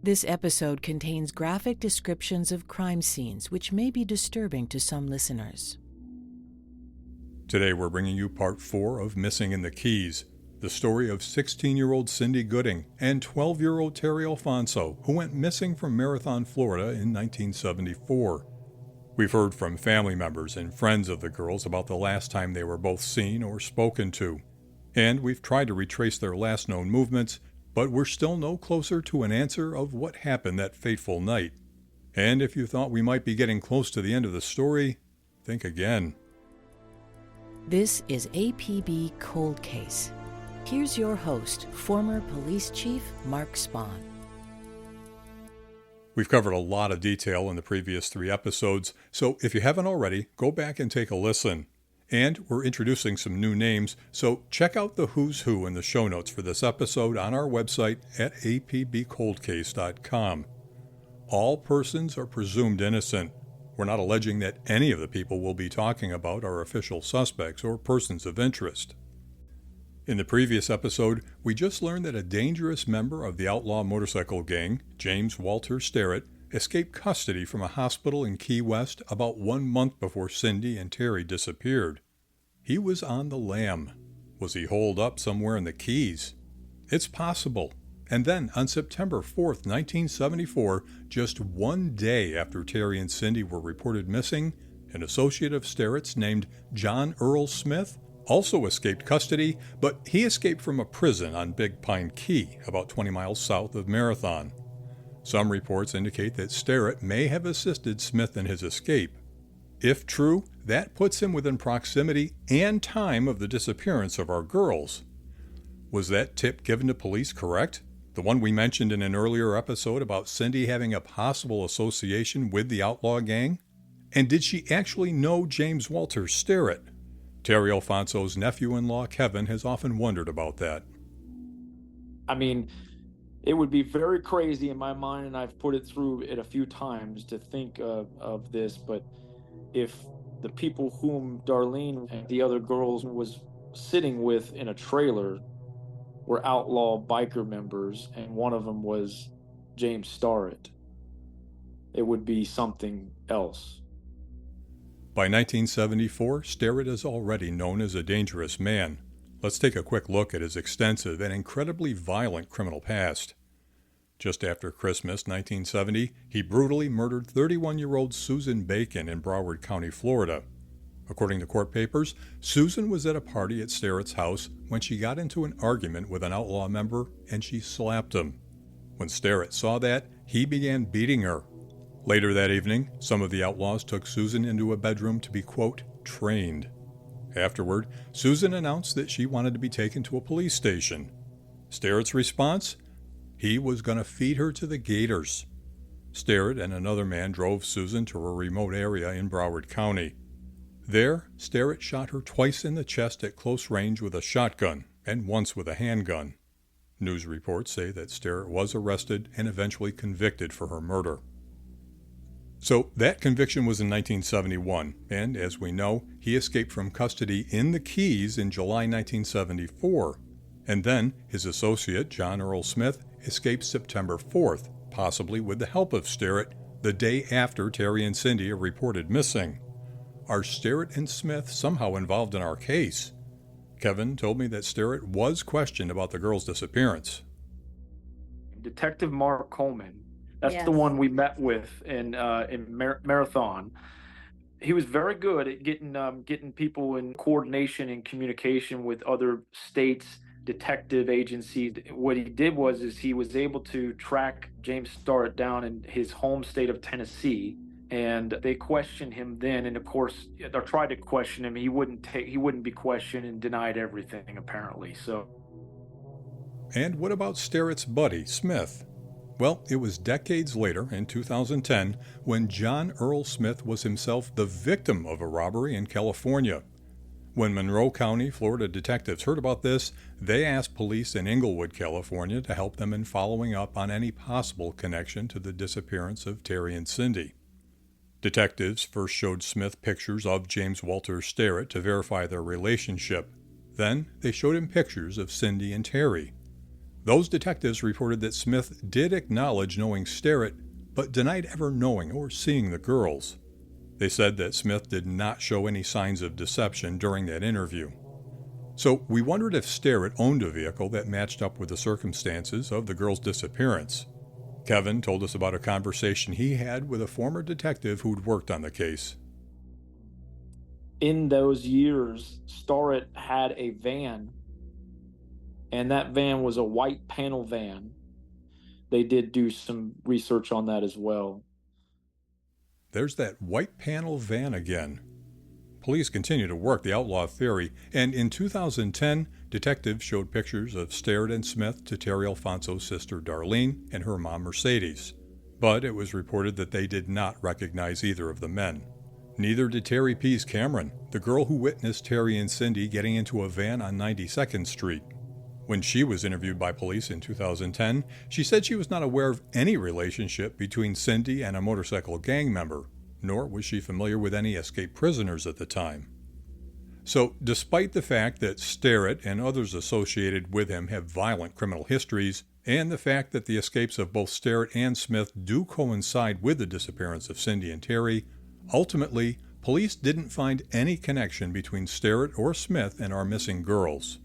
This episode contains graphic descriptions of crime scenes which may be disturbing to some listeners. Today we're bringing you part 4 of Missing in the Keys, the story of 16-year-old Cindy Gooding and 12-year-old Terry Alfonso, who went missing from Marathon, Florida in 1974. We've heard from family members and friends of the girls about the last time they were both seen or spoken to, and we've tried to retrace their last known movements, but we're still no closer to an answer of what happened that fateful night. And if you thought we might be getting close to the end of the story, think again. This is APB Cold Case. Here's your host, former police chief Mark Spahn. We've covered a lot of detail in the previous 3 episodes, so if you haven't already, go back and take a listen. And we're introducing some new names, so check out the who's who in the show notes for this episode on our website at apbcoldcase.com. All persons are presumed innocent. We're not alleging that any of the people we'll be talking about are official suspects or persons of interest. In the previous episode, we just learned that a dangerous member of the outlaw motorcycle gang, James Walter Sterrett, escaped custody from a hospital in Key West about 1 month before Cindy and Terry disappeared. He was on the lam. Was he holed up somewhere in the Keys? It's possible. And then, on September 4th, 1974, just 1 day after Terry and Cindy were reported missing, an associate of Sterrett's named John Earl Smith also escaped custody, but he escaped from a prison on Big Pine Key, about 20 miles south of Marathon. Some reports indicate that Sterrett may have assisted Smith in his escape. If true, that puts him within proximity and time of the disappearance of our girls. Was that tip given to police correct? The one we mentioned in an earlier episode about Cindy having a possible association with the outlaw gang? And did she actually know James Walter Sterrett? Terry Alfonso's nephew-in-law, Kevin, has often wondered about that. I mean, it would be very crazy in my mind, and I've put it through it a few times to think of this, but if the people whom Darlene and the other girls was sitting with in a trailer were outlaw biker members, and one of them was James Sterrett, it would be something else. By 1974, Sterrett is already known as a dangerous man. Let's take a quick look at his extensive and incredibly violent criminal past. Just after Christmas 1970, he brutally murdered 31-year-old Susan Bacon in Broward County, Florida. According to court papers, Susan was at a party at Sterrett's house when she got into an argument with an outlaw member and she slapped him. When Sterrett saw that, he began beating her. Later that evening, some of the outlaws took Susan into a bedroom to be, quote, trained. Afterward, Susan announced that she wanted to be taken to a police station. Sterrett's response? He was going to feed her to the gators. Sterrett and another man drove Susan to a remote area in Broward County. There, Sterrett shot her twice in the chest at close range with a shotgun and once with a handgun. News reports say that Sterrett was arrested and eventually convicted for her murder. So that conviction was in 1971, and as we know, he escaped from custody in the Keys in July 1974. And then his associate, John Earl Smith, escaped September 4th, possibly with the help of Sterrett, the day after Terry and Cindy are reported missing. Are Sterrett and Smith somehow involved in our case? Kevin told me that Sterrett was questioned about the girl's disappearance. Detective Mark Coleman, that's Yes. the one we met with in Marathon. He was very good at getting people in coordination and communication with other states' detective agencies. What he did was he was able to track James Sterrett down in his home state of Tennessee, and they questioned him then. And of course, they tried to question him. He wouldn't be questioned and denied everything apparently. So. And what about Sterrett's buddy, Smith? Well, it was decades later, in 2010, when John Earl Smith was himself the victim of a robbery in California. When Monroe County, Florida detectives heard about this, they asked police in Inglewood, California to help them in following up on any possible connection to the disappearance of Terry and Cindy. Detectives first showed Smith pictures of James Walter Sterrett to verify their relationship. Then they showed him pictures of Cindy and Terry. Those detectives reported that Smith did acknowledge knowing Sterrett, but denied ever knowing or seeing the girls. They said that Smith did not show any signs of deception during that interview. So we wondered if Sterrett owned a vehicle that matched up with the circumstances of the girls' disappearance. Kevin told us about a conversation he had with a former detective who'd worked on the case. In those years, Sterrett had a van, and that van was a white panel van. They did do some research on that as well. There's that white panel van again. Police continue to work the outlaw theory, and in 2010, detectives showed pictures of Sterrett and Smith to Terry Alfonso's sister Darlene and her mom Mercedes. But it was reported that they did not recognize either of the men. Neither did Terry Pease Cameron, the girl who witnessed Terry and Cindy getting into a van on 92nd Street. When she was interviewed by police in 2010, she said she was not aware of any relationship between Cindy and a motorcycle gang member, nor was she familiar with any escaped prisoners at the time. So, despite the fact that Sterrett and others associated with him have violent criminal histories, and the fact that the escapes of both Sterrett and Smith do coincide with the disappearance of Cindy and Terry, ultimately, police didn't find any connection between Sterrett or Smith and our missing girls.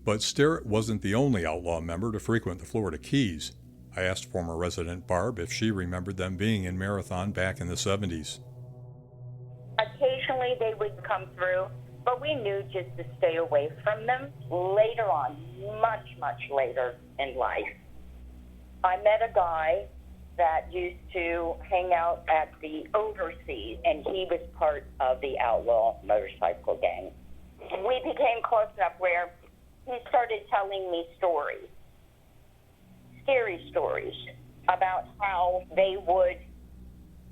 But Sterrett wasn't the only outlaw member to frequent the Florida Keys. I asked former resident Barb if she remembered them being in Marathon back in the 70s. Occasionally they would come through, but we knew just to stay away from them. Later on, much, much later in life, I met a guy that used to hang out at the Overseas, and he was part of the outlaw motorcycle gang. We became close enough where he started telling me stories. Scary stories about how they would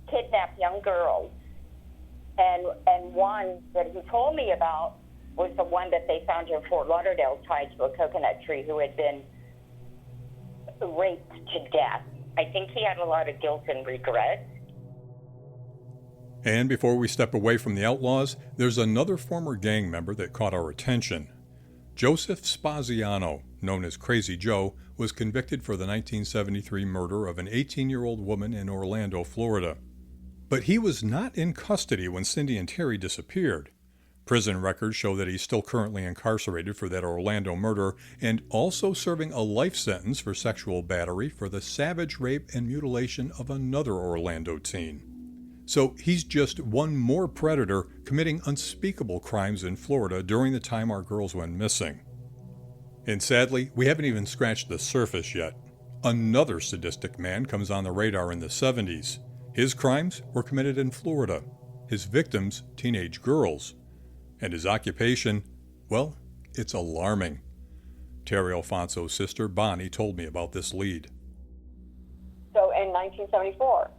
kidnap young girls. And one that he told me about was the one that they found in Fort Lauderdale tied to a coconut tree who had been raped to death. I think he had a lot of guilt and regret. And before we step away from the outlaws, there's another former gang member that caught our attention. Joseph Spaziano, known as Crazy Joe, was convicted for the 1973 murder of an 18-year-old woman in Orlando, Florida. But he was not in custody when Cindy and Terry disappeared. Prison records show that he's still currently incarcerated for that Orlando murder and also serving a life sentence for sexual battery for the savage rape and mutilation of another Orlando teen. So he's just one more predator committing unspeakable crimes in Florida during the time our girls went missing. And sadly, we haven't even scratched the surface yet. Another sadistic man comes on the radar in the 70s. His crimes were committed in Florida. His victims, teenage girls. And his occupation, well, it's alarming. Terry Alfonso's sister, Bonnie, told me about this lead. So in 1974,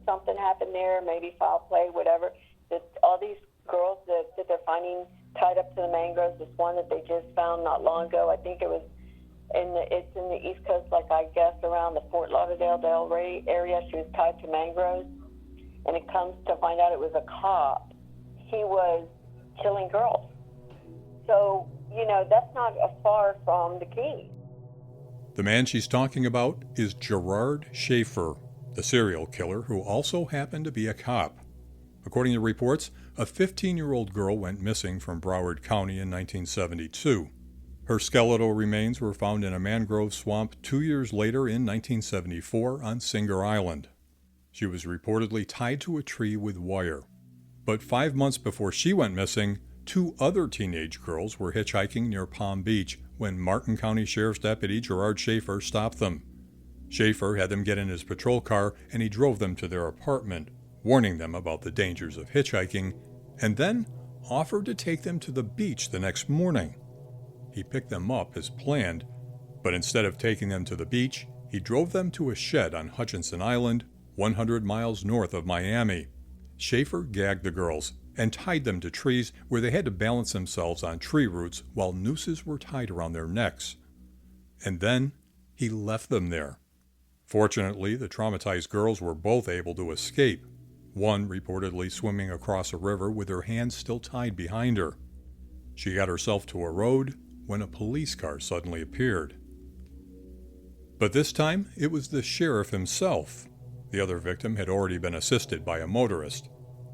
something happened there, maybe foul play, whatever, that all these girls that they're finding tied up to the mangroves, this one that they just found not long ago, I think it was it's in the East Coast, like I guess around the Fort Lauderdale, Del Rey area. She was tied to mangroves, and it comes to find out it was a cop. He was killing girls. So, that's not far from the Keys. The man she's talking about is Gerard Schaefer, the serial killer who also happened to be a cop. According to reports, a 15-year-old girl went missing from Broward County in 1972. Her skeletal remains were found in a mangrove swamp 2 years later in 1974 on Singer Island. She was reportedly tied to a tree with wire. But 5 months before she went missing, 2 other teenage girls were hitchhiking near Palm Beach when Martin County Sheriff's Deputy Gerard Schaefer stopped them. Schaefer had them get in his patrol car and he drove them to their apartment, warning them about the dangers of hitchhiking, and then offered to take them to the beach the next morning. He picked them up as planned, but instead of taking them to the beach, he drove them to a shed on Hutchinson Island, 100 miles north of Miami. Schaefer gagged the girls and tied them to trees where they had to balance themselves on tree roots while nooses were tied around their necks. And then he left them there. Fortunately, the traumatized girls were both able to escape, one reportedly swimming across a river with her hands still tied behind her. She got herself to a road when a police car suddenly appeared. But this time, it was the sheriff himself. The other victim had already been assisted by a motorist.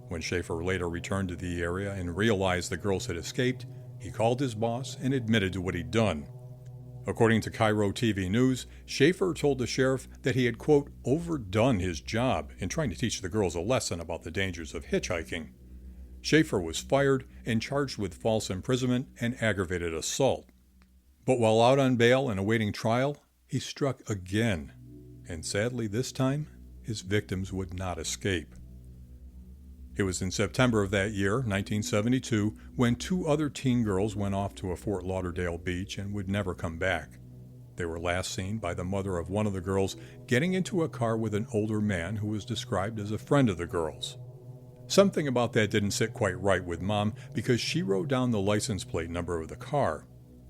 When Schaefer later returned to the area and realized the girls had escaped, he called his boss and admitted to what he'd done. According to Cairo TV News, Schaefer told the sheriff that he had, quote, overdone his job in trying to teach the girls a lesson about the dangers of hitchhiking. Schaefer was fired and charged with false imprisonment and aggravated assault. But while out on bail and awaiting trial, he struck again. And sadly, this time, his victims would not escape. It was in September of that year, 1972, when 2 other teen girls went off to a Fort Lauderdale beach and would never come back. They were last seen by the mother of one of the girls getting into a car with an older man who was described as a friend of the girls. Something about that didn't sit quite right with Mom because she wrote down the license plate number of the car.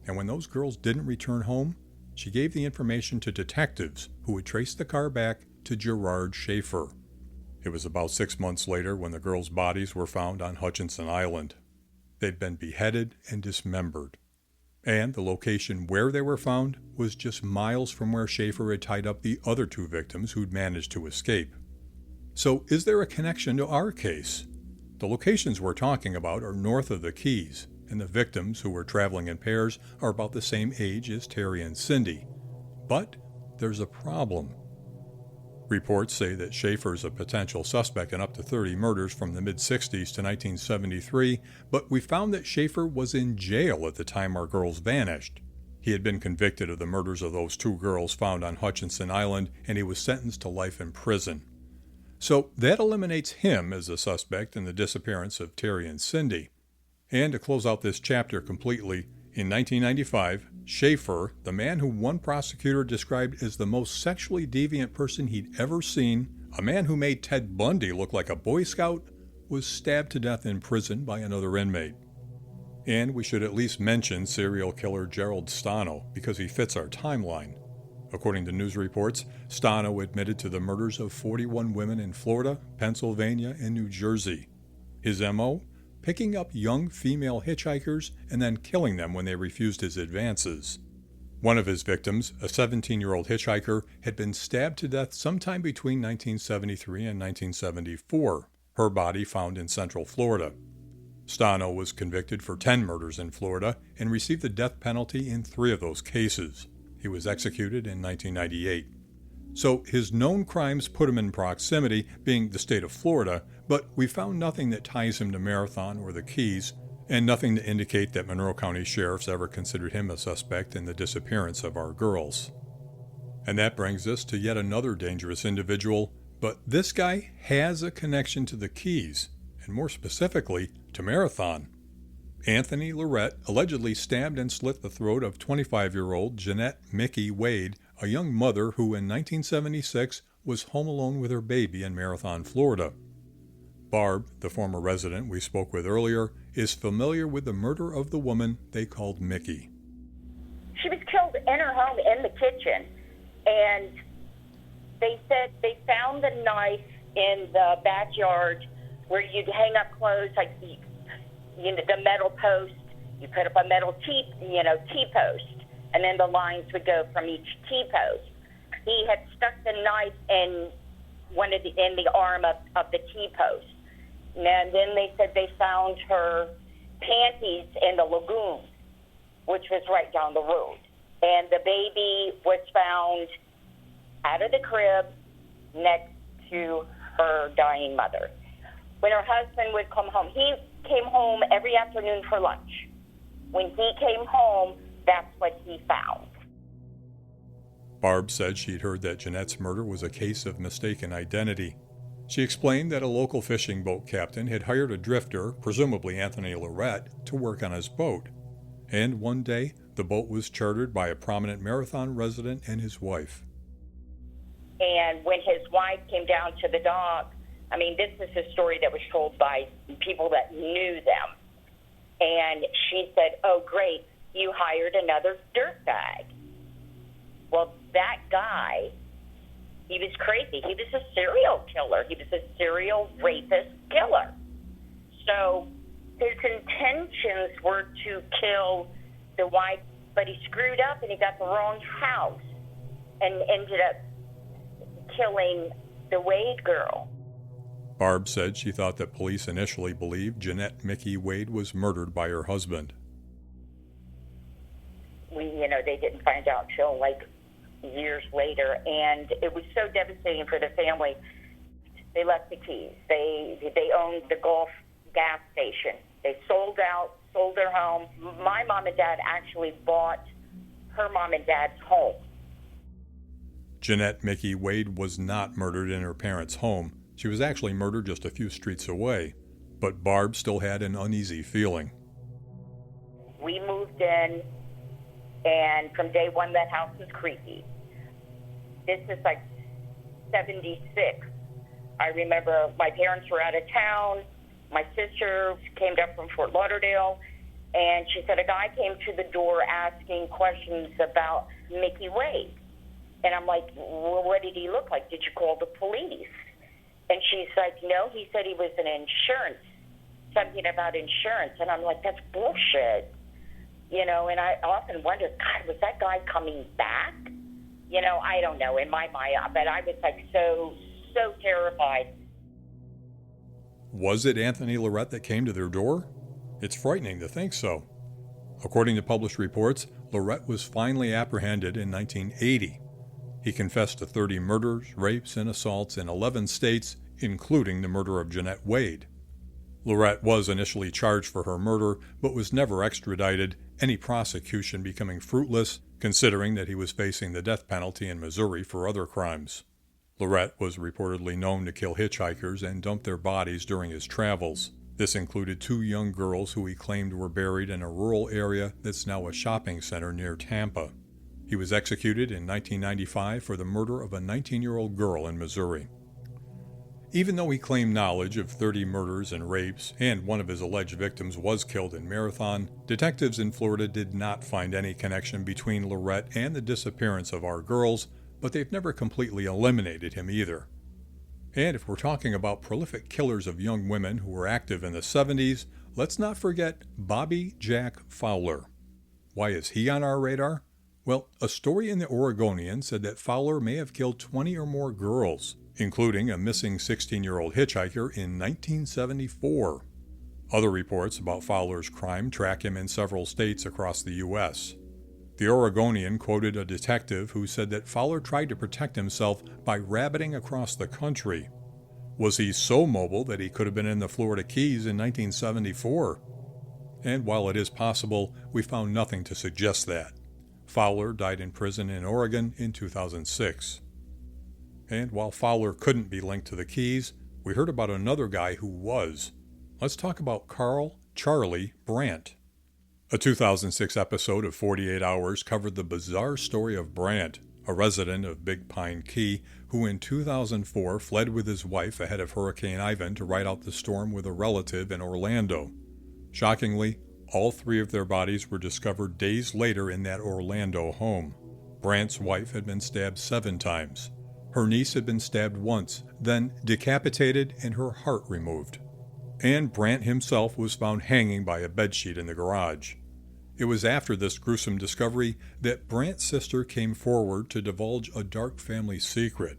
And when those girls didn't return home, she gave the information to detectives who would trace the car back to Gerard Schaefer. It was about 6 months later when the girls' bodies were found on Hutchinson Island. They'd been beheaded and dismembered. And the location where they were found was just miles from where Schaefer had tied up the other 2 victims who'd managed to escape. So is there a connection to our case? The locations we're talking about are north of the Keys, and the victims, who were traveling in pairs, are about the same age as Terry and Cindy. But there's a problem. Reports say that Schaefer's a potential suspect in up to 30 murders from the mid-60s to 1973, but we found that Schaefer was in jail at the time our girls vanished. He had been convicted of the murders of those 2 girls found on Hutchinson Island, and he was sentenced to life in prison. So that eliminates him as a suspect in the disappearance of Terry and Cindy. And to close out this chapter completely, in 1995, Schaefer, the man who one prosecutor described as the most sexually deviant person he'd ever seen, a man who made Ted Bundy look like a Boy Scout, was stabbed to death in prison by another inmate. And we should at least mention serial killer Gerald Stano because he fits our timeline. According to news reports, Stano admitted to the murders of 41 women in Florida, Pennsylvania, and New Jersey. His M.O.? Picking up young female hitchhikers and then killing them when they refused his advances. One of his victims, a 17-year-old hitchhiker, had been stabbed to death sometime between 1973 and 1974, her body found in Central Florida. Stano was convicted for 10 murders in Florida and received the death penalty in 3 of those cases. He was executed in 1998. So his known crimes put him in proximity, being the state of Florida, but we found nothing that ties him to Marathon or the Keys, and nothing to indicate that Monroe County sheriffs ever considered him a suspect in the disappearance of our girls. And that brings us to yet another dangerous individual, but this guy has a connection to the Keys, and more specifically, to Marathon. Anthony Lorette allegedly stabbed and slit the throat of 25-year-old Jeanette Mickey Wade, a young mother who in 1976 was home alone with her baby in Marathon, Florida. Barb, the former resident we spoke with earlier, is familiar with the murder of the woman they called Mickey. She was killed in her home in the kitchen, and they said they found the knife in the backyard where you'd hang up clothes, like the metal post. You put up a metal T-post, and then the lines would go from each T-post. He had stuck the knife in the arm of the T-post. And then they said they found her panties in the lagoon, which was right down the road. And the baby was found out of the crib next to her dying mother. When her husband would come home, he came home every afternoon for lunch. When he came home, that's what he found. Barb said she'd heard that Jeanette's murder was a case of mistaken identity. She explained that a local fishing boat captain had hired a drifter, presumably Anthony Lorette, to work on his boat. And one day, the boat was chartered by a prominent Marathon resident and his wife. And when his wife came down to the dock, this is a story that was told by people that knew them. And she said, "Oh, great, you hired another dirtbag." Well, that guy, he was crazy. He was a serial killer. He was a serial rapist killer. So his intentions were to kill the wife, but he screwed up and he got the wrong house. and ended up killing the Wade girl. Barb said she thought that police initially believed Jeanette Mickey Wade was murdered by her husband. They didn't find out till years later, and it was so devastating for the family. They left the keys. They owned the Gulf gas station. They sold their home. My mom and dad actually bought her mom and dad's home. Jeanette Mickey Wade was not murdered in her parents' home. She was actually murdered just a few streets away. But Barb still had an uneasy feeling. We moved in, and from day one, that house was creepy. This is 76. I remember my parents were out of town. My sister came down from Fort Lauderdale, and she said a guy came to the door asking questions about Mickey Wade. And I'm like, well, what did he look like? Did you call the police? And she's like, no, he said he was an insurance, something about insurance. And I'm like, that's bullshit. And I often wonder, God, was that guy coming back? I don't know, in my mind, but I was so terrified. Was it Anthony Lorette that came to their door? It's frightening to think so. According to published reports, Lorette was finally apprehended in 1980. He confessed to 30 murders, rapes, and assaults in 11 states, including the murder of Jeanette Wade. Lorette was initially charged for her murder, but was never extradited, any prosecution becoming fruitless, considering that he was facing the death penalty in Missouri for other crimes. Lorette was reportedly known to kill hitchhikers and dump their bodies during his travels. This included 2 young girls who he claimed were buried in a rural area that's now a shopping center near Tampa. He was executed in 1995 for the murder of a 19-year-old girl in Missouri. Even though he claimed knowledge of 30 murders and rapes, and one of his alleged victims was killed in Marathon, detectives in Florida did not find any connection between Lorette and the disappearance of our girls, but they've never completely eliminated him either. And if we're talking about prolific killers of young women who were active in the 70s, let's not forget Bobby Jack Fowler. Why is he on our radar? Well, a story in the Oregonian said that Fowler may have killed 20 or more girls, including a missing 16-year-old hitchhiker in 1974. Other reports about Fowler's crime track him in several states across the U.S. The Oregonian quoted a detective who said that Fowler tried to protect himself by rabbiting across the country. Was he so mobile that he could have been in the Florida Keys in 1974? And while it is possible, we found nothing to suggest that. Fowler died in prison in Oregon in 2006. And while Fowler couldn't be linked to the Keys, we heard about another guy who was. Let's talk about Carl Charlie Brandt. A 2006 episode of 48 Hours covered the bizarre story of Brandt, a resident of Big Pine Key, who in 2004 fled with his wife ahead of Hurricane Ivan to ride out the storm with a relative in Orlando. Shockingly, all 3 of their bodies were discovered days later in that Orlando home. Brandt's wife had been stabbed 7 times. Her niece had been stabbed once, then decapitated and her heart removed. And Brandt himself was found hanging by a bedsheet in the garage. It was after this gruesome discovery that Brandt's sister came forward to divulge a dark family secret.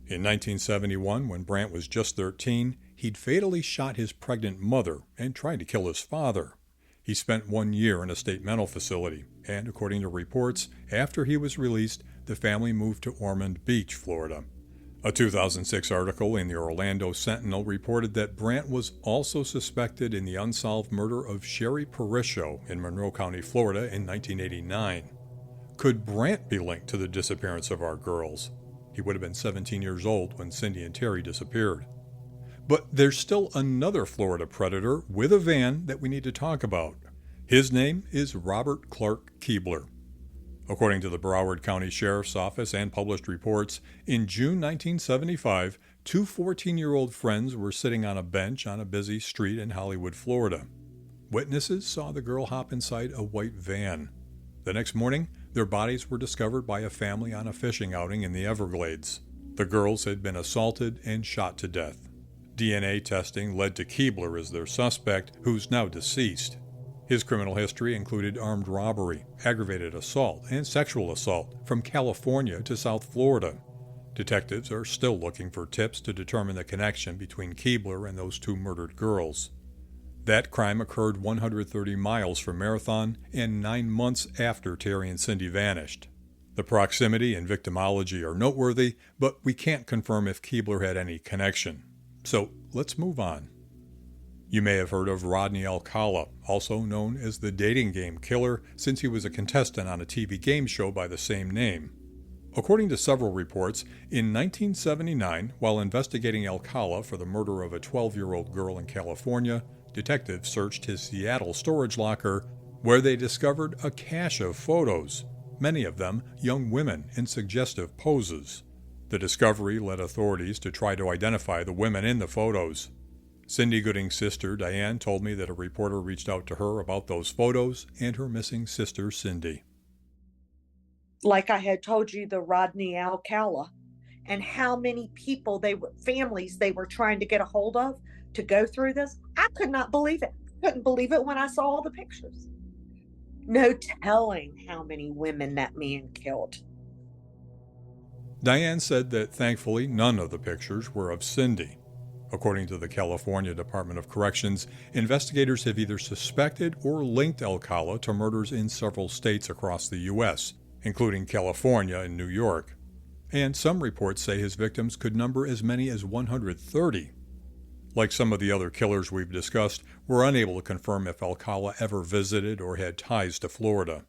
In 1971, when Brandt was just 13, he'd fatally shot his pregnant mother and tried to kill his father. He spent 1 year in a state mental facility, and according to reports, after he was released, the family moved to Ormond Beach, Florida. A 2006 article in the Orlando Sentinel reported that Brandt was also suspected in the unsolved murder of Sherry Parisho in Monroe County, Florida in 1989. Could Brandt be linked to the disappearance of our girls? He would have been 17 years old when Cindy and Terry disappeared. But there's still another Florida predator with a van that we need to talk about. His name is Robert Clark Keebler. According to the Broward County Sheriff's Office and published reports, in June 1975, 2 14-year-old friends were sitting on a bench on a busy street in Hollywood, Florida. Witnesses saw the girl hop inside a white van. The next morning, their bodies were discovered by a family on a fishing outing in the Everglades. The girls had been assaulted and shot to death. DNA testing led to Keebler as their suspect, who's now deceased. His criminal history included armed robbery, aggravated assault, and sexual assault from California to South Florida. Detectives are still looking for tips to determine the connection between Keebler and those two murdered girls. That crime occurred 130 miles from Marathon and 9 months after Terry and Cindy vanished. The proximity and victimology are noteworthy, but we can't confirm if Keebler had any connection. So let's move on. You may have heard of Rodney Alcala, also known as the dating game killer, since he was a contestant on a TV game show by the same name. According to several reports, in 1979, while investigating Alcala for the murder of a 12-year-old girl in California, detectives searched his Seattle storage locker, where they discovered a cache of photos, many of them young women in suggestive poses. The discovery led authorities to try to identify the women in the photos. Cindy Gooding's sister, Diane, told me that a reporter reached out to her about those photos and her missing sister, Cindy. Like I had told you, the Rodney Alcala, and how many people families they were trying to get a hold of to go through this. I could not believe it. Couldn't believe it when I saw all the pictures. No telling how many women that man killed. Diane said that thankfully none of the pictures were of Cindy. According to the California Department of Corrections, investigators have either suspected or linked Alcala to murders in several states across the U.S., including California and New York. And some reports say his victims could number as many as 130. Like some of the other killers we've discussed, we're unable to confirm if Alcala ever visited or had ties to Florida.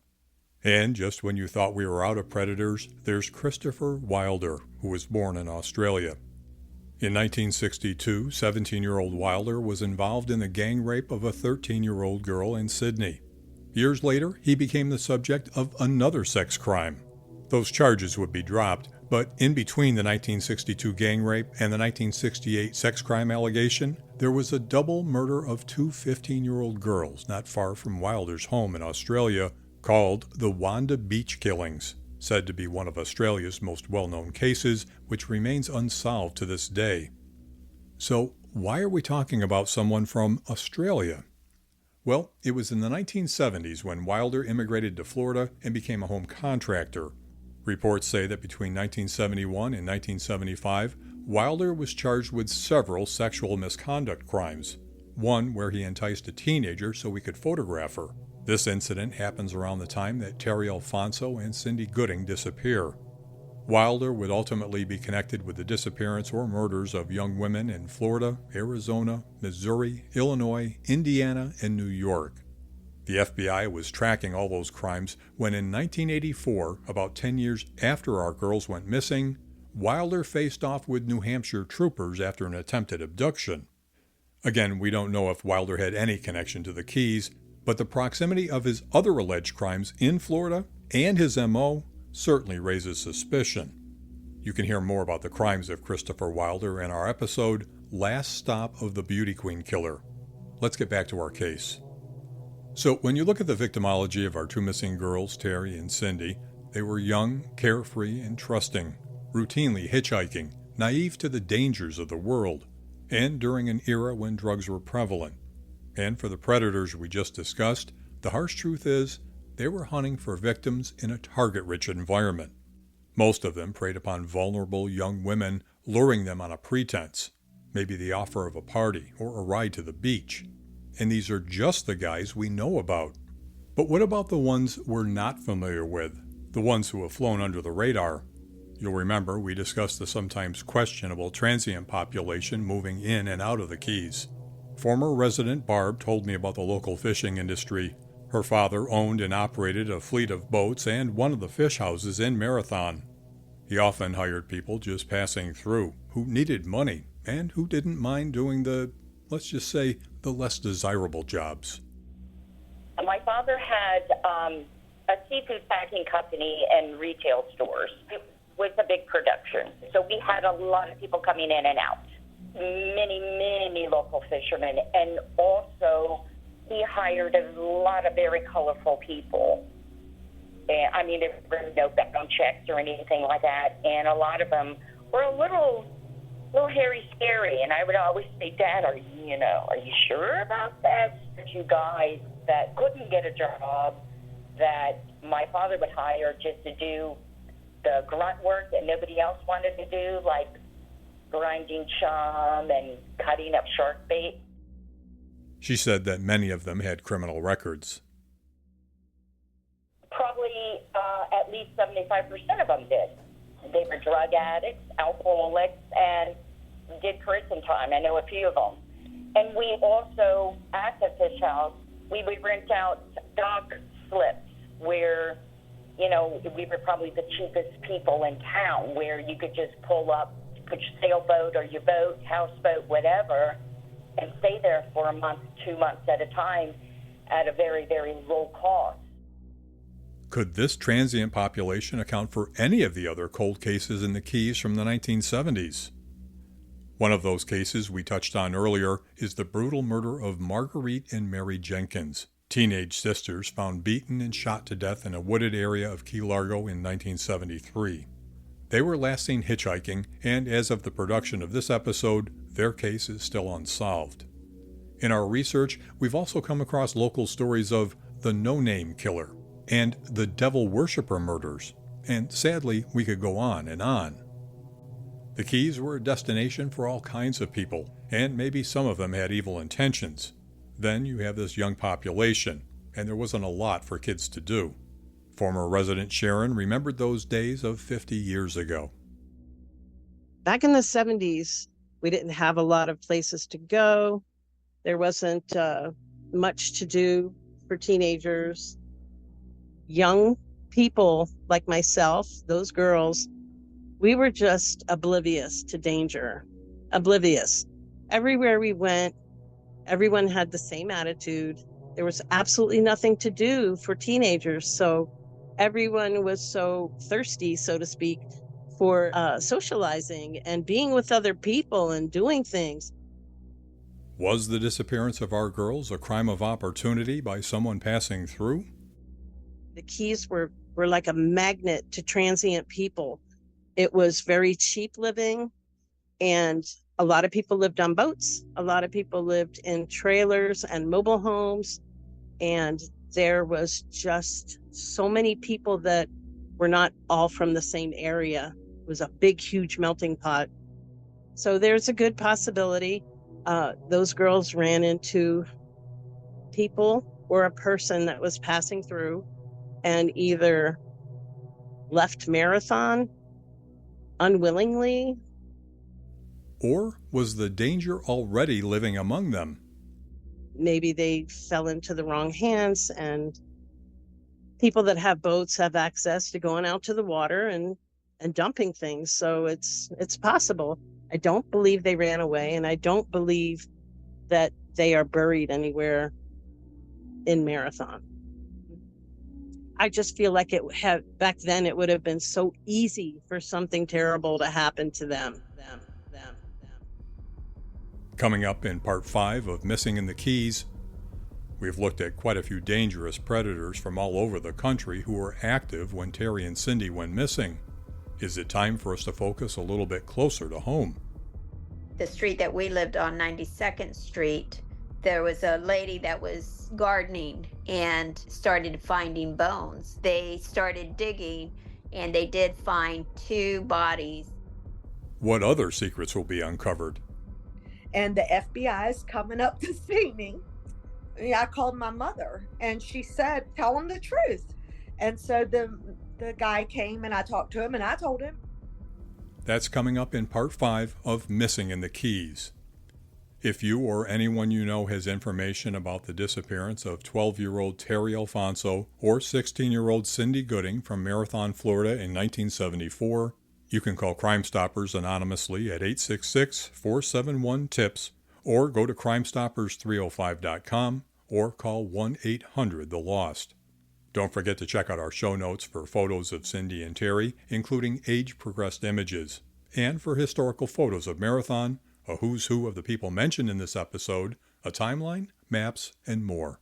And just when you thought we were out of predators, there's Christopher Wilder, who was born in Australia. In 1962, 17-year-old Wilder was involved in the gang rape of a 13-year-old girl in Sydney. Years later, he became the subject of another sex crime. Those charges would be dropped, but in between the 1962 gang rape and the 1968 sex crime allegation, there was a double murder of two 15-year-old girls not far from Wilder's home in Australia called the Wanda Beach Killings, said to be one of Australia's most well-known cases, which remains unsolved to this day. So, why are we talking about someone from Australia? Well, it was in the 1970s when Wilder immigrated to Florida and became a home contractor. Reports say that between 1971 and 1975, Wilder was charged with several sexual misconduct crimes, one where he enticed a teenager so he could photograph her. This incident happens around the time that Terry Alfonso and Cindy Gooding disappear. Wilder would ultimately be connected with the disappearance or murders of young women in Florida, Arizona, Missouri, Illinois, Indiana, and New York. The FBI was tracking all those crimes when in 1984, about 10 years after our girls went missing, Wilder faced off with New Hampshire troopers after an attempted abduction. Again, we don't know if Wilder had any connection to the Keys, but the proximity of his other alleged crimes in Florida and his M.O. certainly raises suspicion. You can hear more about the crimes of Christopher Wilder in our episode, Last Stop of the Beauty Queen Killer. Let's get back to our case. So when you look at the victimology of our two missing girls, Terry and Cindy, they were young, carefree, and trusting, routinely hitchhiking, naive to the dangers of the world, and during an era when drugs were prevalent. And for the predators we just discussed, the harsh truth is they were hunting for victims in a target-rich environment. Most of them preyed upon vulnerable young women, luring them on a pretense, maybe the offer of a party or a ride to the beach. And these are just the guys we know about. But what about the ones we're not familiar with, the ones who have flown under the radar? You'll remember we discussed the sometimes questionable transient population moving in and out of the Keys. Former resident Barb told me about the local fishing industry. Her father owned and operated a fleet of boats and one of the fish houses in Marathon. He often hired people just passing through who needed money and who didn't mind doing the, let's just say, the less desirable jobs. My father had a seafood packing company and retail stores. It was a big production. So we had a lot of people coming in and out. Many local fishermen. And also he hired a lot of very colorful people. And, I mean, there were no background checks or anything like that. And a lot of them were a little hairy, scary. And I would always say, Dad, are you sure about that? You guys that couldn't get a job that my father would hire just to do the grunt work that nobody else wanted to do, like grinding chum and cutting up shark bait. She said that many of them had criminal records. Probably at least 75% of them did. They were drug addicts, alcoholics, and did prison time. I know a few of them. And we also, at the fish house, we would rent out dock slips where, you know, we were probably the cheapest people in town, where you could just pull up, put your sailboat or your boat, houseboat, whatever, and stay there for a month, 2 months at a time at a very, very low cost. Could this transient population account for any of the other cold cases in the Keys from the 1970s? One of those cases we touched on earlier is the brutal murder of Marguerite and Mary Jenkins, teenage sisters found beaten and shot to death in a wooded area of Key Largo in 1973. They were last seen hitchhiking, and as of the production of this episode, their case is still unsolved. In our research, we've also come across local stories of the no-name killer and the devil worshipper murders, and sadly, we could go on and on. The Keys were a destination for all kinds of people, and maybe some of them had evil intentions. Then you have this young population, and there wasn't a lot for kids to do. Former resident Sharon remembered those days of 50 years ago. Back in the 70s, we didn't have a lot of places to go. There wasn't much to do for teenagers. Young people like myself, those girls, we were just oblivious to danger. Oblivious. Everywhere we went, everyone had the same attitude. There was absolutely nothing to do for teenagers. So everyone was so thirsty, so to speak, for socializing and being with other people and doing things. Was the disappearance of our girls a crime of opportunity by someone passing through? The Keys were like a magnet to transient people. It was very cheap living, and a lot of people lived on boats. A lot of people lived in trailers and mobile homes, and there was just so many people that were not all from the same area. It was a big, huge melting pot. So there's a good possibility those girls ran into people or a person that was passing through and either left Marathon unwillingly. Or was the danger already living among them? Maybe they fell into the wrong hands, and people that have boats have access to going out to the water and dumping things. So it's possible. I don't believe they ran away, and I don't believe that they are buried anywhere in Marathon. I just feel like back then it would have been so easy for something terrible to happen to them. Coming up in part 5 of Missing in the Keys, we've looked at quite a few dangerous predators from all over the country who were active when Terry and Cindy went missing. Is it time for us to focus a little bit closer to home? The street that we lived on, 92nd Street, there was a lady that was gardening and started finding bones. They started digging, and they did find 2 bodies. What other secrets will be uncovered? And the FBI is coming up to see me. I called my mother, and she said, tell him the truth. And so the guy came, and I talked to him, and I told him. That's coming up in part 5 of Missing in the Keys. If you or anyone you know has information about the disappearance of 12-year-old Terry Alfonso or 16-year-old Cindy Gooding from Marathon, Florida in 1974, you can call Crime Stoppers anonymously at 866-471-TIPS or go to crimstoppers305.com or call 1-800-THE-LOST. Don't forget to check out our show notes for photos of Cindy and Terry, including age-progressed images, and for historical photos of Marathon, a who's who of the people mentioned in this episode, a timeline, maps, and more.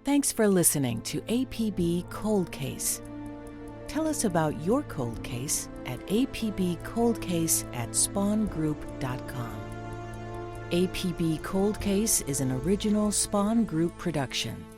Thanks for listening to APB Cold Case. Tell us about your cold case at apbcoldcase@spawngroup.com. APB Cold Case is an original Spawn Group production.